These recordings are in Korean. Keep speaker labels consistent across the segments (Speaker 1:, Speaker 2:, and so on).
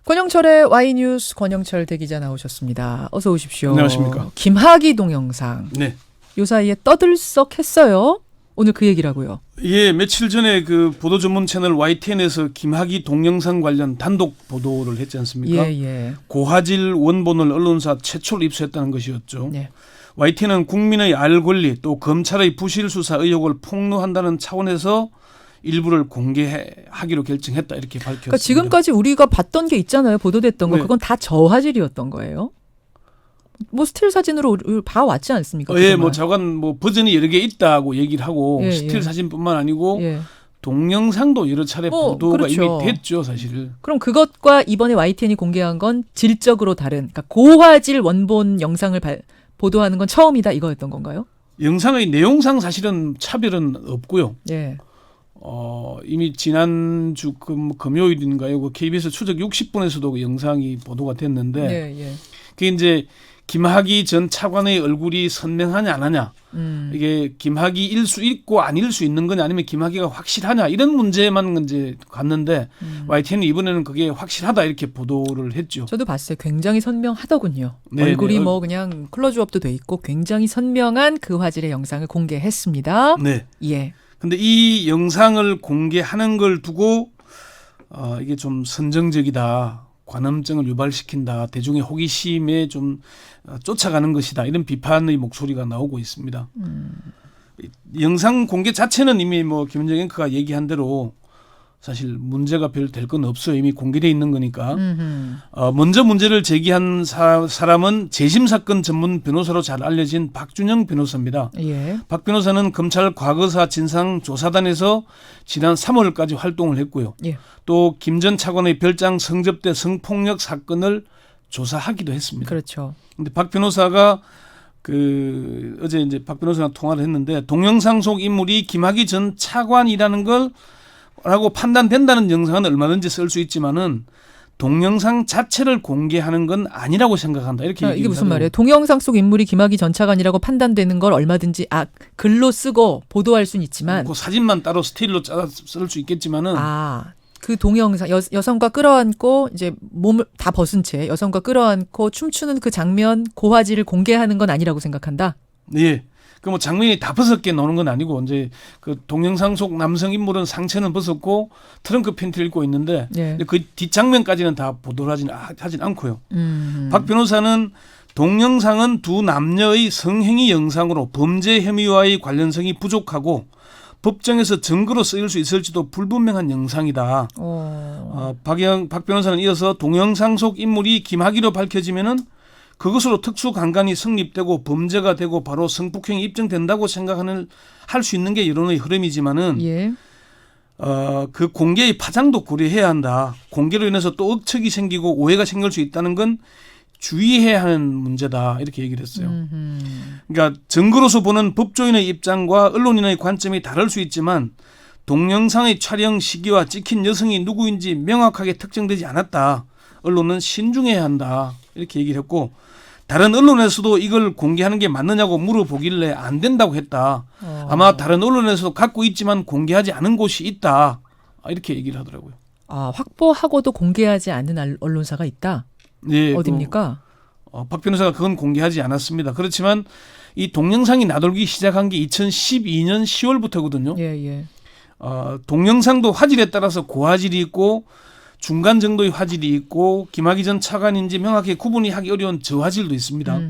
Speaker 1: 권영철의 Y뉴스 권영철 대기자 나오셨습니다. 어서 오십시오.
Speaker 2: 안녕하십니까.
Speaker 1: 김학의 동영상.
Speaker 2: 네.
Speaker 1: 요 사이에 떠들썩했어요. 오늘 그 얘기라고요.
Speaker 2: 예, 며칠 전에 그 보도 전문 채널 YTN에서 김학의 동영상 관련 단독 보도를 했지 않습니까?
Speaker 1: 예.
Speaker 2: 고화질 원본을 언론사 최초로 입수했다는 것이었죠.
Speaker 1: 네.
Speaker 2: YTN은 국민의 알 권리 또 검찰의 부실 수사 의혹을 폭로한다는 차원에서 일부를 공개하기로 결정했다 이렇게 밝혔습니다.
Speaker 1: 그러니까 지금까지 우리가 봤던 게 있잖아요. 보도됐던 거.
Speaker 2: 네.
Speaker 1: 그건 다 저화질이었던 거예요. 뭐 스틸 사진으로 봐왔지 않습니까?
Speaker 2: 예, 뭐 자관 뭐 버전이 여러 개 있다고 얘기를 하고
Speaker 1: 예,
Speaker 2: 스틸
Speaker 1: 예.
Speaker 2: 사진뿐만 아니고
Speaker 1: 예.
Speaker 2: 동영상도 여러 차례 보도가
Speaker 1: 그렇죠.
Speaker 2: 이미 됐죠, 사실.
Speaker 1: 그럼 그것과 이번에 YTN이 공개한 건 질적으로 다른, 그러니까 고화질 원본 영상을 보도하는 건 처음이다 이거였던 건가요?
Speaker 2: 영상의 내용상 사실은 차별은 없고요.
Speaker 1: 예.
Speaker 2: 이미 지난주 금요일인가요? 그 KBS 추적 60분에서도 그 영상이 보도가 됐는데
Speaker 1: 예.
Speaker 2: 그게 이제 김학의 전 차관의 얼굴이 선명하냐 안 하냐 이게 김학의일 수 있고 아닐 수 있는 거냐 아니면 김학의가 확실하냐 이런 문제만 이제 갔는데 YTN이 이번에는 그게 확실하다 이렇게 보도를 했죠.
Speaker 1: 저도 봤어요. 굉장히 선명하더군요.
Speaker 2: 네,
Speaker 1: 얼굴이
Speaker 2: 네.
Speaker 1: 뭐 그냥 클로즈업도 돼 있고 굉장히 선명한 그 화질의 영상을 공개했습니다.
Speaker 2: 네.
Speaker 1: 예.
Speaker 2: 근데 이 영상을 공개하는 걸 두고 이게 좀 선정적이다. 관음증을 유발시킨다. 대중의 호기심에 좀 쫓아가는 것이다. 이런 비판의 목소리가 나오고 있습니다. 영상 공개 자체는 이미 뭐 김은정 앵커가 얘기한 대로 사실 문제가 별 될 건 없어요. 이미 공개돼 있는 거니까. 먼저 문제를 제기한 사람은 재심 사건 전문 변호사로 잘 알려진 박준영 변호사입니다.
Speaker 1: 예.
Speaker 2: 박 변호사는 검찰 과거사 진상조사단에서 지난 3월까지 활동을 했고요.
Speaker 1: 예.
Speaker 2: 또 김 전 차관의 별장 성접대 성폭력 사건을 조사하기도 했습니다.
Speaker 1: 그렇죠.
Speaker 2: 근데 박 변호사가 어제 이제 박 변호사랑 통화를 했는데 동영상 속 인물이 김학의 전 차관이라는 걸 라고 판단된다는 영상은 얼마든지 쓸 수 있지만은 동영상 자체를 공개하는 건 아니라고 생각한다. 이렇게
Speaker 1: 이게 무슨 말이에요? 동영상 속 인물이 김학의 전 차관이라고 판단되는 걸 얼마든지 글로 쓰고 보도할 수는 있지만
Speaker 2: 그 사진만 따로 스틸로 쓸 수 있겠지만은
Speaker 1: 그 동영상 여성과 끌어안고 이제 몸을 다 벗은 채 여성과 끌어안고 춤추는 그 장면 고화질을 공개하는 건 아니라고 생각한다.
Speaker 2: 예. 그 뭐 장면이 다 벗었게 나오는 건 아니고 이제 그 동영상 속 남성 인물은 상체는 벗었고 트렁크 팬티를 입고 있는데
Speaker 1: 예.
Speaker 2: 그 뒷장면까지는 다 보도를 하진 않고요. 박 변호사는 동영상은 두 남녀의 성행위 영상으로 범죄 혐의와의 관련성이 부족하고 법정에서 증거로 쓰일 수 있을지도 불분명한 영상이다. 박 변호사는 이어서 동영상 속 인물이 김학의로 밝혀지면은 그것으로 특수강간이 성립되고 범죄가 되고 바로 성폭행이 입증된다고 할 수 있는 게 여론의 흐름이지만은
Speaker 1: 예.
Speaker 2: 그 공개의 파장도 고려해야 한다. 공개로 인해서 또 억측이 생기고 오해가 생길 수 있다는 건 주의해야 하는 문제다. 이렇게 얘기를 했어요. 그러니까 증거로서 보는 법조인의 입장과 언론인의 관점이 다를 수 있지만 동영상의 촬영 시기와 찍힌 여성이 누구인지 명확하게 특정되지 않았다. 언론은 신중해야 한다. 이렇게 얘기를 했고 다른 언론에서도 이걸 공개하는 게 맞느냐고 물어보길래 안 된다고 했다. 아마 다른 언론에서도 갖고 있지만 공개하지 않은 곳이 있다. 이렇게 얘기를 하더라고요.
Speaker 1: 확보하고도 공개하지 않는 언론사가 있다?
Speaker 2: 예,
Speaker 1: 어디입니까?
Speaker 2: 박 변호사가 그건 공개하지 않았습니다. 그렇지만 이 동영상이 나돌기 시작한 게 2012년 10월부터거든요.
Speaker 1: 예.
Speaker 2: 동영상도 화질에 따라서 고화질이 있고 중간 정도의 화질이 있고 김학의 전 차관인지 명확히 구분이 하기 어려운 저화질도 있습니다.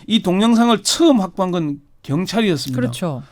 Speaker 2: 이 동영상을 처음 확보한 건 경찰이었습니다.
Speaker 1: 그렇죠.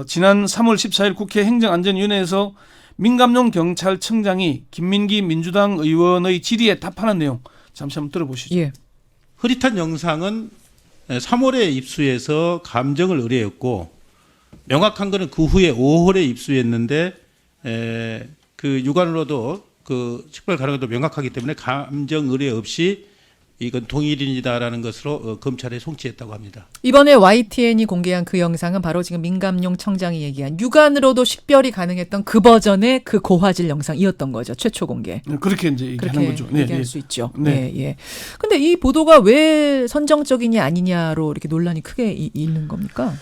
Speaker 2: 지난 3월 14일 국회 행정안전위원회에서 민감용 경찰청장이 김민기 민주당 의원의 질의에 답하는 내용 잠시 한번 들어보시죠.
Speaker 1: 예.
Speaker 3: 흐릿한 영상은 3월에 입수해서 감정을 의뢰했고 명확한 거는 그 후에 5월에 입수했는데 그 육안으로도 그 식별 가능성도 명확하기 때문에 감정 의뢰 없이 이건 동일인이다라는 것으로 검찰에 송치했다고 합니다.
Speaker 1: 이번에 YTN이 공개한 그 영상은 바로 지금 민감용 청장이 얘기한 육안으로도 식별이 가능했던 그 버전의 그 고화질 영상이었던 거죠. 최초 공개.
Speaker 2: 그렇게 이제 얘기하는
Speaker 1: 그렇게
Speaker 2: 거죠.
Speaker 1: 얘기할 수 있죠.
Speaker 2: 네.
Speaker 1: 예. 근데 이 보도가 왜 선정적이냐 아니냐로 이렇게 논란이 크게 있는 겁니까?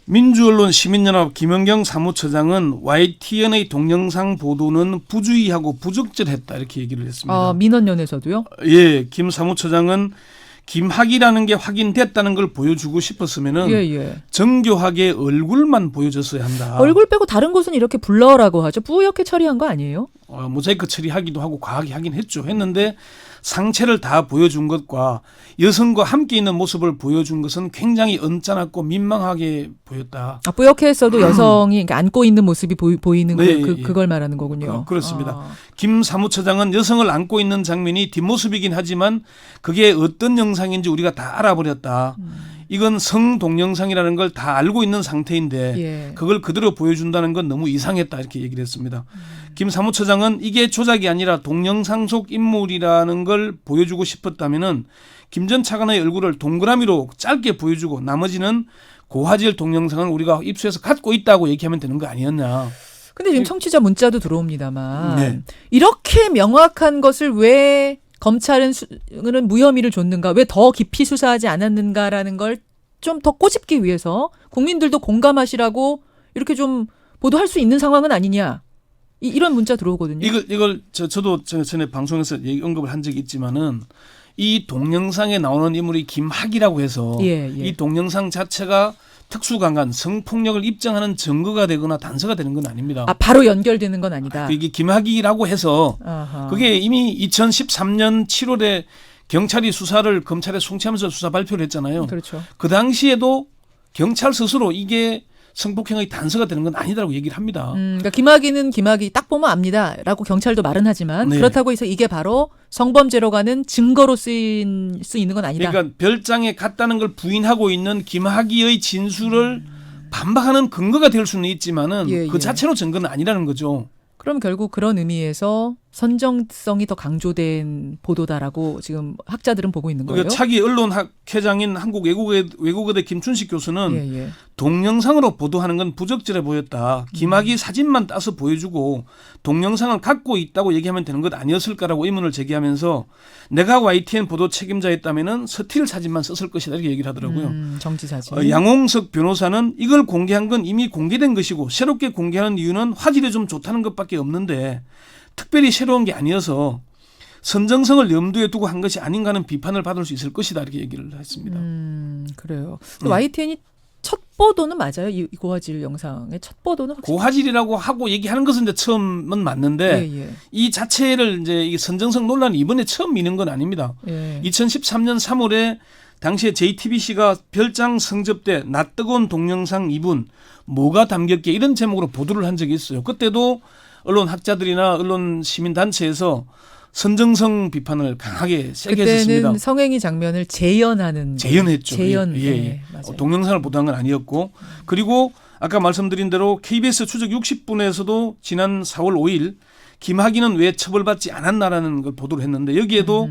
Speaker 2: 민주언론 시민연합 김은경 사무처장은 YTN의 동영상 보도는 부주의하고 부적절했다 이렇게 얘기를 했습니다.
Speaker 1: 민원연에서도요?
Speaker 2: 예, 김 사무처장은 김학이라는 게 확인됐다는 걸 보여주고 싶었으면은 정교하게 얼굴만 보여줬어야 한다.
Speaker 1: 얼굴 빼고 다른 곳은 이렇게 블러라고 하죠. 뿌옇게 처리한 거 아니에요?
Speaker 2: 모자이크 처리하기도 하고 과하게 하긴 했는데 상체를 다 보여준 것과 여성과 함께 있는 모습을 보여준 것은 굉장히 언짢았고 민망하게 보였다.
Speaker 1: 뿌옇게 했어도 여성이 그러니까 안고 있는 모습이 보이는
Speaker 2: 네,
Speaker 1: 그걸 말하는 거군요.
Speaker 2: 그렇습니다. 김 사무처장은 여성을 안고 있는 장면이 뒷모습이긴 하지만 그게 어떤 영상인지 우리가 다 알아버렸다. 이건 성동영상이라는 걸 다 알고 있는 상태인데 그걸 그대로 보여준다는 건 너무 이상했다 이렇게 얘기를 했습니다. 김 사무처장은 이게 조작이 아니라 동영상 속 인물이라는 걸 보여주고 싶었다면은 김 전 차관의 얼굴을 동그라미로 짧게 보여주고 나머지는 고화질 동영상을 우리가 입수해서 갖고 있다고 얘기하면 되는 거 아니었냐.
Speaker 1: 근데 지금 청취자 문자도 들어옵니다만 이렇게 명확한 것을 왜 검찰은 무혐의를 줬는가, 왜 더 깊이 수사하지 않았는가라는 걸 좀 더 꼬집기 위해서 국민들도 공감하시라고 이렇게 좀 보도할 수 있는 상황은 아니냐. 이런 문자 들어오거든요.
Speaker 2: 이걸 저도 전에 방송에서 언급을 한 적이 있지만은 이 동영상에 나오는 인물이 김학이라고 해서 이 동영상 자체가 특수강간 성폭력을 입증하는 증거가 되거나 단서가 되는 건 아닙니다.
Speaker 1: 바로 연결되는 건 아니다.
Speaker 2: 이게 김학이라고 해서 그게 이미 2013년 7월에 경찰이 수사를 검찰에 송치하면서 수사 발표를 했잖아요.
Speaker 1: 그렇죠.
Speaker 2: 그 당시에도 경찰 스스로 이게 성폭행의 단서가 되는 건 아니다라고 얘기를 합니다.
Speaker 1: 그러니까 김학의는 김학의 딱 보면 압니다라고 경찰도 말은 하지만 그렇다고 해서 이게 바로 성범죄로 가는 증거로 수 있는 건 아니다.
Speaker 2: 그러니까 별장에 갔다는 걸 부인하고 있는 김학의의 진술을 반박하는 근거가 될 수는 있지만은 그 자체로 증거는 아니라는 거죠.
Speaker 1: 그럼 결국 그런 의미에서 선정성이 더 강조된 보도다라고 지금 학자들은 보고 있는 거예요.
Speaker 2: 차기 언론학회장인 한국외국어대 김춘식 교수는 동영상으로 보도하는 건 부적절해 보였다. 김학의 사진만 따서 보여주고 동영상을 갖고 있다고 얘기하면 되는 것 아니었을까라고 의문을 제기하면서 내가 YTN 보도 책임자였다면은 스틸 사진만 썼을 것이다 이렇게 얘기를 하더라고요.
Speaker 1: 정지 사진.
Speaker 2: 양홍석 변호사는 이걸 공개한 건 이미 공개된 것이고 새롭게 공개하는 이유는 화질이 좀 좋다는 것밖에 없는데 특별히 새로운 게 아니어서 선정성을 염두에 두고 한 것이 아닌가 하는 비판을 받을 수 있을 것이다 이렇게 얘기를 했습니다.
Speaker 1: 그래요. YTN이 첫 보도는 맞아요? 이 고화질 영상의 첫 보도는 확실히?
Speaker 2: 고화질이라고 하고 얘기하는 것은 이제 처음은 맞는데 이 자체를 이제 이 선정성 논란이 이번에 처음 미는 건 아닙니다. 2013년 3월에 당시에 JTBC가 별장 성접대 낯뜨거운 동영상 2분 뭐가 담겼기에 이런 제목으로 보도를 한 적이 있어요. 그때도 언론 학자들이나 언론 시민단체에서 선정성 비판을 강하게 세게 했습니다.
Speaker 1: 그때는 성행위 장면을
Speaker 2: 재현했죠.
Speaker 1: 맞아요.
Speaker 2: 동영상을 보도한 건 아니었고 그리고 아까 말씀드린 대로 KBS 추적 60분에서도 지난 4월 5일 김학의는 왜 처벌받지 않았나라는 걸 보도를 했는데 여기에도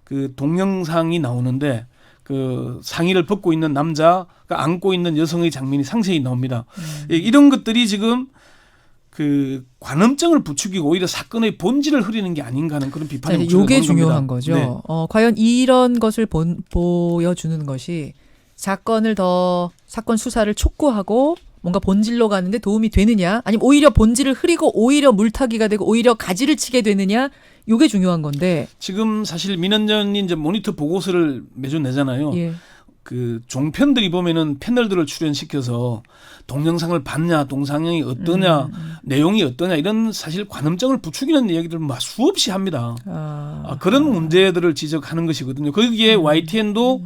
Speaker 2: 그 동영상이 나오는데 그 상의를 벗고 있는 남자가 안고 있는 여성의 장면이 상세히 나옵니다. 이런 것들이 지금 그 관음증을 부추기고 오히려 사건의 본질을 흐리는 게 아닌가 하는 그런 비판이
Speaker 1: 이게 중요한 거죠. 과연 이런 것을 보여주는 것이 사건 수사를 촉구하고 뭔가 본질로 가는데 도움이 되느냐, 아니면 오히려 본질을 흐리고 오히려 물타기가 되고 오히려 가지를 치게 되느냐, 이게 중요한 건데.
Speaker 2: 지금 사실 민원연이 이제 모니터 보고서를 매주 내잖아요. 그 종편들이 보면은 패널들을 출연시켜서 동영상을 봤냐, 동상영이 어떠냐, 내용이 어떠냐 이런 사실 관음증을 부추기는 이야기들을 막 수없이 합니다. 그런 문제들을 지적하는 것이거든요. 거기에 YTN도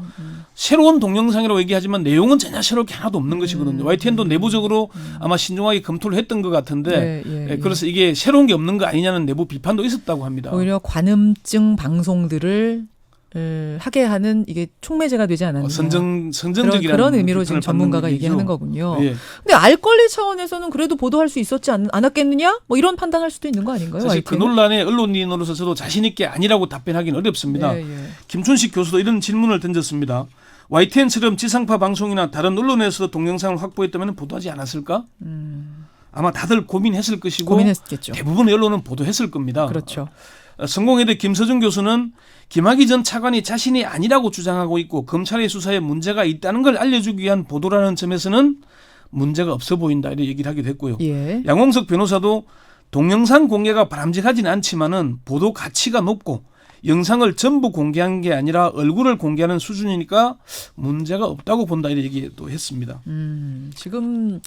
Speaker 2: 새로운 동영상이라고 얘기하지만 내용은 전혀 새롭게 하나도 없는 것이거든요. YTN도 내부적으로 아마 신중하게 검토를 했던 것 같은데 그래서 이게 새로운 게 없는 거 아니냐는 내부 비판도 있었다고 합니다.
Speaker 1: 오히려 관음증 방송들을 하게 하는 이게 촉매제가 되지 않았나.
Speaker 2: 선정적이라는
Speaker 1: 그런 의미로 지금 전문가가 얘기하는 거군요. 근데 알 권리 차원에서는 그래도 보도할 수 있었지 않았겠느냐? 뭐 이런 판단할 수도 있는 거 아닌가요?
Speaker 2: 사실 그 논란에 언론인으로서 저도 자신 있게 아니라고 답변하기는 어렵습니다. 김춘식 교수도 이런 질문을 던졌습니다. YTN처럼 지상파 방송이나 다른 언론에서도 동영상을 확보했다면 보도하지 않았을까? 아마 다들 고민했을 것이고
Speaker 1: 고민했겠죠.
Speaker 2: 대부분의 언론은 보도했을 겁니다.
Speaker 1: 그렇죠.
Speaker 2: 성공회대 김서준 교수는 김학의 전 차관이 자신이 아니라고 주장하고 있고 검찰의 수사에 문제가 있다는 걸 알려주기 위한 보도라는 점에서는 문제가 없어 보인다 이렇게 얘기를 하기도 했고요.
Speaker 1: 예.
Speaker 2: 양홍석 변호사도 동영상 공개가 바람직하지는 않지만은 보도 가치가 높고 영상을 전부 공개한 게 아니라 얼굴을 공개하는 수준이니까 문제가 없다고 본다 이렇게 얘기도 했습니다.
Speaker 1: 지금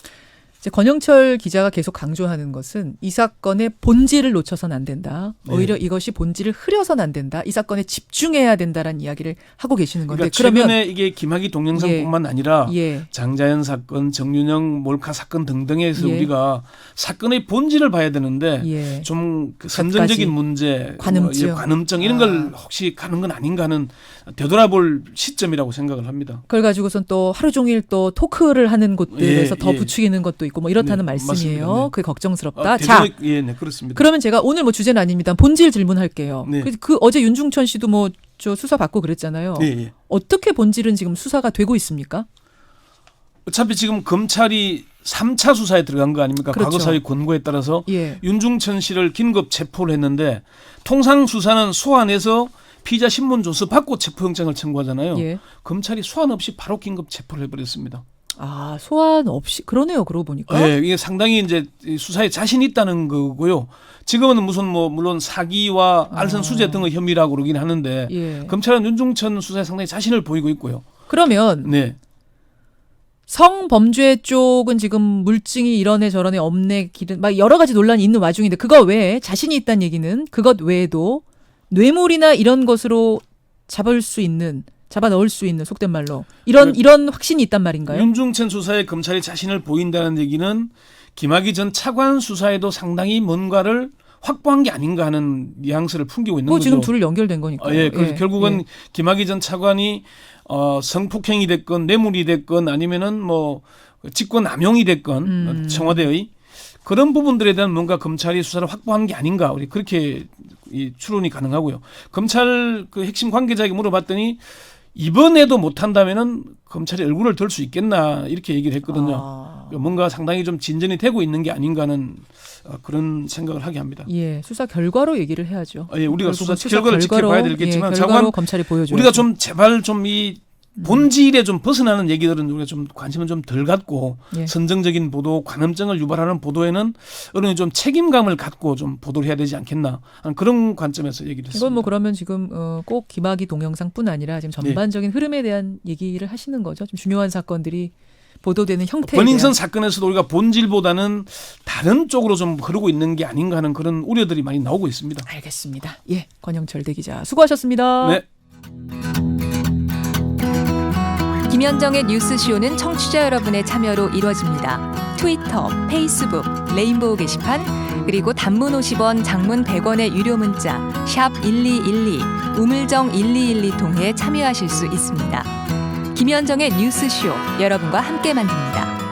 Speaker 1: 이제 권영철 기자가 계속 강조하는 것은 이 사건의 본질을 놓쳐서는 안 된다. 오히려 이것이 본질을 흐려서는 안 된다. 이 사건에 집중해야 된다라는 이야기를 하고 계시는 건데
Speaker 2: 그러니까 최근에 이게 김학의 동영상뿐만 아니라
Speaker 1: 예.
Speaker 2: 장자연 사건, 정윤영 몰카 사건 등등에서
Speaker 1: 예.
Speaker 2: 우리가 사건의 본질을 봐야 되는데
Speaker 1: 예.
Speaker 2: 좀그 선정적인
Speaker 1: 갖가지.
Speaker 2: 문제,
Speaker 1: 관음증.
Speaker 2: 관음증 이런 걸 혹시 가는 건 아닌가 하는 되돌아볼 시점이라고 생각을 합니다.
Speaker 1: 그걸 가지고선 또 하루 종일 또 토크를 하는 곳들에서
Speaker 2: 예,
Speaker 1: 더
Speaker 2: 예.
Speaker 1: 부추기는 것도 있고 뭐 이렇다는
Speaker 2: 네,
Speaker 1: 말씀이에요.
Speaker 2: 맞습니다. 네.
Speaker 1: 그게 걱정스럽다. 자,
Speaker 2: 예, 네, 그렇습니다.
Speaker 1: 그러면 제가 오늘 뭐 주제는 아닙니다. 본질 질문할게요.
Speaker 2: 네.
Speaker 1: 그 어제 윤중천 씨도 뭐 저 수사 받고 그랬잖아요.
Speaker 2: 예, 예.
Speaker 1: 어떻게 본질은 지금 수사가 되고 있습니까?
Speaker 2: 어차피 지금 검찰이 3차 수사에 들어간 거 아닙니까?
Speaker 1: 그렇죠.
Speaker 2: 과거사의 권고에 따라서
Speaker 1: 예.
Speaker 2: 윤중천 씨를 긴급 체포를 했는데 통상 수사는 소환해서 피의자 신문 조서 받고 체포영장을 청구하잖아요.
Speaker 1: 예.
Speaker 2: 검찰이 소환 없이 바로 긴급 체포를 해버렸습니다.
Speaker 1: 아, 소환 없이 그러네요. 그러고 보니까.
Speaker 2: 네, 이게 상당히 이제 수사에 자신 있다는 거고요. 지금은 무슨 뭐 물론 사기와 알선 수재 등의 혐의라고 그러긴 하는데
Speaker 1: 예.
Speaker 2: 검찰은 윤중천 수사에 상당히 자신을 보이고 있고요.
Speaker 1: 그러면
Speaker 2: 네.
Speaker 1: 성범죄 쪽은 지금 물증이 이러네 저러네 없네 기른 막 여러 가지 논란이 있는 와중인데 그거 외에 자신이 있다는 얘기는 그것 외에도 뇌물이나 이런 것으로 잡아 넣을 수 있는 속된 말로 이런 확신이 있단 말인가요?
Speaker 2: 윤중천 수사에 검찰이 자신을 보인다는 얘기는 김학의 전 차관 수사에도 상당히 뭔가를 확보한 게 아닌가 하는 뉘앙스를 풍기고 있는
Speaker 1: 뭐
Speaker 2: 거죠.
Speaker 1: 지금 둘을 연결된 거니까.
Speaker 2: 예, 그래서 결국은 김학의 전 차관이 성폭행이 됐건 뇌물이 됐건 아니면은 뭐 직권 남용이 됐건 청와대의 그런 부분들에 대한 뭔가 검찰이 수사를 확보한 게 아닌가 우리 그렇게 추론이 가능하고요. 검찰 그 핵심 관계자에게 물어봤더니 이번에도 못한다면은 검찰이 얼굴을 들 수 있겠나 이렇게 얘기를 했거든요. 뭔가 상당히 좀 진전이 되고 있는 게 아닌가 하는 그런 생각을 하게 합니다.
Speaker 1: 예, 수사 결과로 얘기를 해야죠.
Speaker 2: 예, 우리가 수사 결과를 지켜봐야 되겠지만
Speaker 1: 예,
Speaker 2: 차관
Speaker 1: 검찰이 보여줘야죠.
Speaker 2: 우리가 좀 제발 좀 이 본질에 좀 벗어나는 얘기들은 우리가 좀 관심을 좀 덜 갖고
Speaker 1: 예.
Speaker 2: 선정적인 보도, 관음증을 유발하는 보도에는 언론이 좀 책임감을 갖고 좀 보도를 해야 되지 않겠나 하는 그런 관점에서 얘기를 했습니다.
Speaker 1: 이건 뭐 그러면 지금 꼭 김학의 동영상뿐 아니라 지금 전반적인 흐름에 대한 얘기를 하시는 거죠. 좀 중요한 사건들이 보도되는 형태에
Speaker 2: 권인선
Speaker 1: 대한.
Speaker 2: 사건에서도 우리가 본질보다는 다른 쪽으로 좀 흐르고 있는 게 아닌가 하는 그런 우려들이 많이 나오고 있습니다.
Speaker 1: 알겠습니다. 예, 권영철 대기자 수고하셨습니다.
Speaker 2: 네.
Speaker 4: 김현정의 뉴스쇼는 청취자 여러분의 참여로 이루어집니다. 트위터, 페이스북, 레인보우 게시판, 그리고 단문 50원, 장문 100원의 유료 문자 샵 1212, 우물정 1212 통해 참여하실 수 있습니다. 김현정의 뉴스쇼 여러분과 함께 만듭니다.